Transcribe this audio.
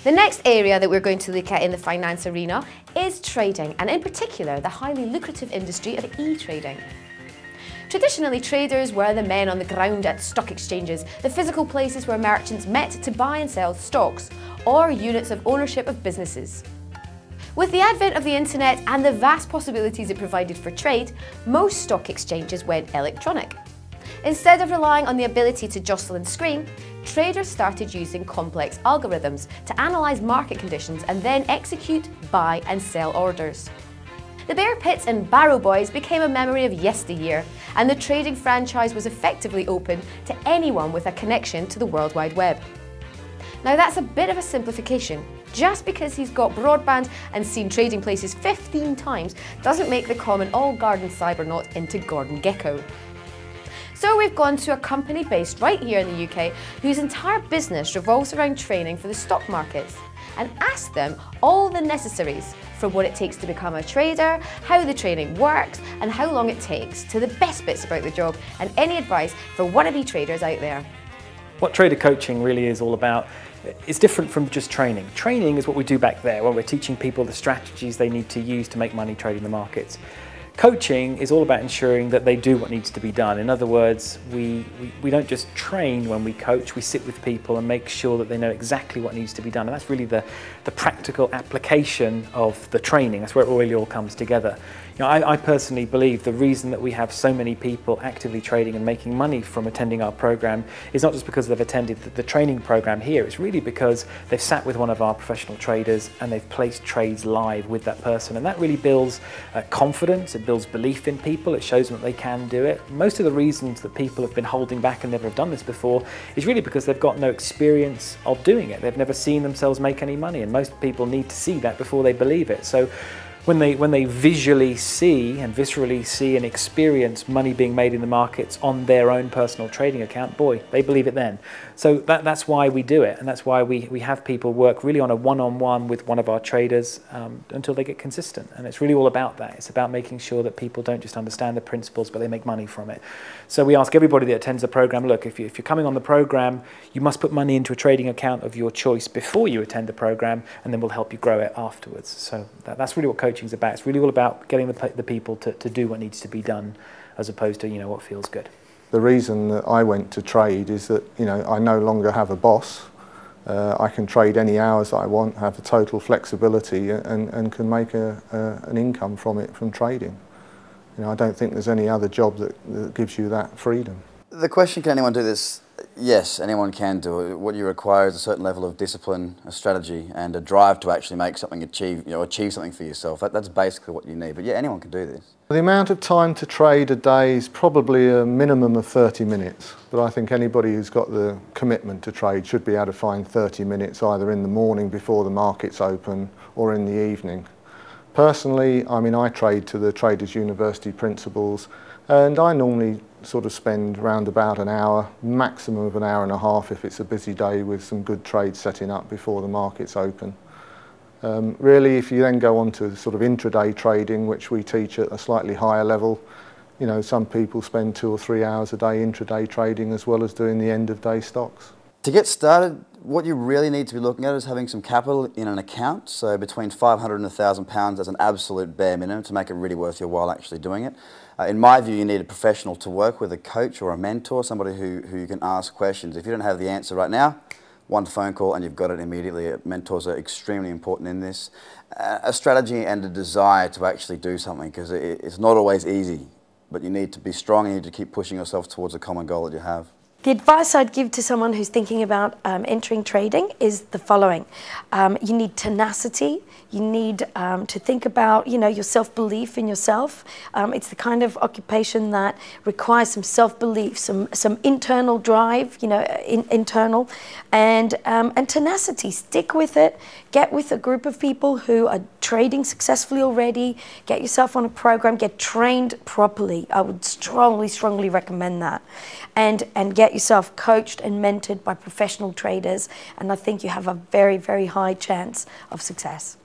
The next area that we're going to look at in the finance arena is trading, and in particular the highly lucrative industry of e-trading. Traditionally, traders were the men on the ground at stock exchanges, the physical places where merchants met to buy and sell stocks, or units of ownership of businesses. With the advent of the internet and the vast possibilities it provided for trade, most stock exchanges went electronic. Instead of relying on the ability to jostle and screen, traders started using complex algorithms to analyse market conditions and then execute, buy and sell orders. The Bear Pits and Barrow Boys became a memory of yesteryear, and the trading franchise was effectively open to anyone with a connection to the World Wide Web. Now that's a bit of a simplification. Just because he's got broadband and seen trading places 15 times doesn't make the common all-garden cybernaut into Gordon Gekko. So we've gone to a company based right here in the UK whose entire business revolves around training for the stock markets, and asked them all the necessaries from what it takes to become a trader, how the training works and how long it takes, to the best bits about the job and any advice for wannabe traders out there. What trader coaching really is all about is different from just training. Training is what we do back there, where we're teaching people the strategies they need to use to make money trading the markets. Coaching is all about ensuring that they do what needs to be done. In other words, we don't just train when we coach, we sit with people and make sure that they know exactly what needs to be done. And that's really the practical application of the training. That's where it really all comes together. You know, I personally believe the reason that we have so many people actively trading and making money from attending our program is not just because they've attended the training program here, it's really because they've sat with one of our professional traders and they've placed trades live with that person. And that really builds confidence, it builds belief in people, it shows them that they can do it. Most of the reasons that people have been holding back and never have done this before is really because they've got no experience of doing it. They've never seen themselves make any money, and most people need to see that before they believe it. So when they visually see and viscerally see and experience money being made in the markets on their own personal trading account, boy, they believe it then. So that's why we do it, and that's why we have people work really on a one-on-one with one of our traders until they get consistent. And it's really all about that. It's about making sure that people don't just understand the principles, but they make money from it. So we ask everybody that attends the program, look, if you're coming on the program, you must put money into a trading account of your choice before you attend the program, and then we'll help you grow it afterwards. So that's really what coaching is about. It's really all about getting the people to do what needs to be done, as opposed to, you know, what feels good. The reason that I went to trade is that, you know, I no longer have a boss. I can trade any hours I want, have a total flexibility, and can make an income from it, from trading. You know, I don't think there's any other job that gives you that freedom. The question, can anyone do this? Yes, anyone can do it. What you require is a certain level of discipline, a strategy, and a drive to actually make something achieve something for yourself. That's basically what you need. But yeah, anyone can do this. The amount of time to trade a day is probably a minimum of 30 minutes. But I think anybody who's got the commitment to trade should be able to find 30 minutes either in the morning before the markets open or in the evening. Personally, I mean, I trade to the Traders University principles, and I normally sort of spend around about an hour, maximum of an hour and a half if it's a busy day with some good trades setting up before the markets open. Really, if you then go on to sort of intraday trading, which we teach at a slightly higher level, you know, some people spend 2 or 3 hours a day intraday trading as well as doing the end of day stocks. To get started, what you really need to be looking at is having some capital in an account, so between £500 and £1,000 as an absolute bare minimum to make it really worth your while actually doing it. In my view, you need a professional to work with, a coach or a mentor, somebody who you can ask questions. If you don't have the answer right now, one phone call and you've got it immediately. Mentors are extremely important in this. A strategy and a desire to actually do something, because it's not always easy, but you need to be strong and you need to keep pushing yourself towards a common goal that you have. The advice I'd give to someone who's thinking about entering trading is the following. You need tenacity. You need to think about, you know, your self-belief in yourself. It's the kind of occupation that requires some self-belief, some internal drive, you know, internal, and tenacity. Stick with it. Get with a group of people who are trading successfully already. Get yourself on a program. Get trained properly. I would strongly, strongly recommend that. And get yourself coached and mentored by professional traders, and I think you have a very, very high chance of success.